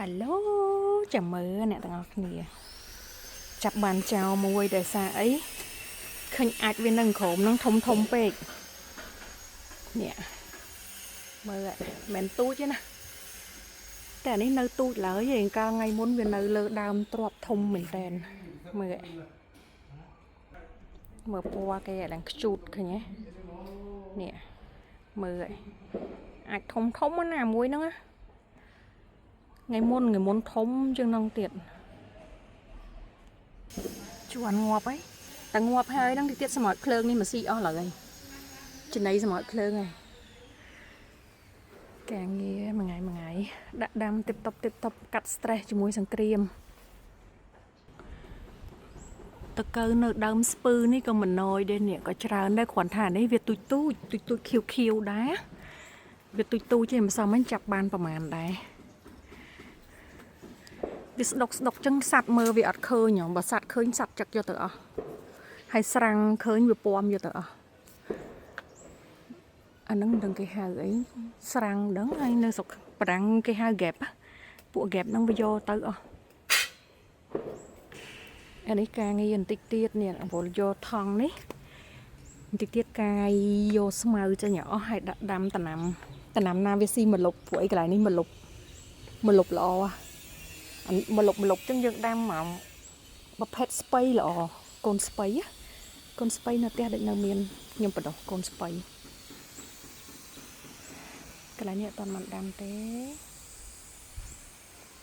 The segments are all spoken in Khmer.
Hello ចាំមើលអ្នកទាំងអស់គ្នាចាប់បានចោលមួយដោយសារអីឃើញអាចវានៅក្រោមនឹងធំពេកនេះមើលមិនទូចទេណាតែនេះនៅទូចឡើយឯងកាលថ្ងៃមុនវានៅលើដើមទ្រាប់ធំមែនតែនមើលពណ៌គេឲ្យឡើងខ្ជូតឃើញទេនេះមើលអាចធំណាមួយហ្នឹងណាថ្ងៃមុនធំជាងនឹងទៀតជួនងាប់អីតែងាប់ហើយហ្នឹងទៀតសម្រាប់ភ្លើងនេះមកស៊ីអស់ឡើយចំណៃសម្រាប់ភ្លើងហើយការងារមួយថ្ងៃដាក់ដាំទីបតបកាត់ stress ជាមួយសង្គ្រាមតកើនៅដើមស្ពឺនេះក៏មិនណយដែរនេះក៏ច្រើនដែរគ្រាន់ថានេះវាទូចខៀវដែរវាទូចទេមិនសមមិនចាប់បានប្រហែលដែរវាស្ដុកចឹងសัตว์មើលវាអត់ឃើញហ៎បើសัตว์ឃើញសัตว์ចឹកយកទៅអស់ហើយស្រាំងឃើញវាពំយកទៅអស់អាហ្នឹងមិនដឹងគេហៅអីស្រាំងដឹងហើយនៅស្រុកបារាំងគេហៅហ្គែបពួកហ្គែបហ្នឹងវាយកទៅអស់អានេះការងារបន្តិចទៀតនេះអង្វល់យកថង់នេះបន្តិចទៀតកាយយកស្មៅចេញអស់ហើយដាក់ដាំតំណាំណាវាស៊ីមកលុបពួកអីកន្លែងនេះមកលុបល្អមកលុបចឹងយើងដាំមកប្រភេទស្ពៃល្អកូនស្ពៃនៅផ្ទះដូចនៅមានខ្ញុំបដោះកូនស្ពៃកន្លែងនេះអត់ទាន់បានដាំទេ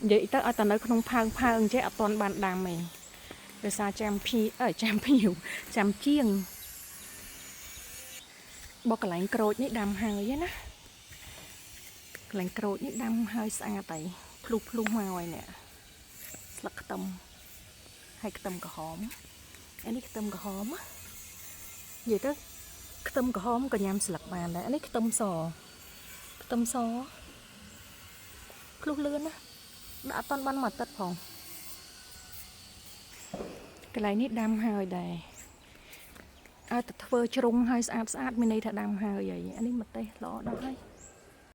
និយាយទៅឲ្យតែនៅក្នុងផើងចេះអត់ទាន់បានដាំទេដោយសារចាំជាងបោះកន្លែងក្រូចនេះដាំហើយណាកន្លែងក្រូចនេះដាំហើយស្អាតហើយភ្លុះមកហើយនេះស្លឹកខ្ទឹមហើយខ្ទឹមក្រហមអានេះខ្ទឹមក្រហមនិយាយទៅខ្ទឹមក្រហមក៏ញ៉ាំស្លឹកបានដែរអានេះខ្ទឹមសភ្លុះលឿនណាដាក់អត់តាន់បានមួយអាទិត្យផងកន្លែងនេះដាំហើយដែរឲ្យតែធ្វើជ្រុងហើយស្អាតមានន័យថាដាំហើយអានេះម្ទេសល្អដល់ហើយ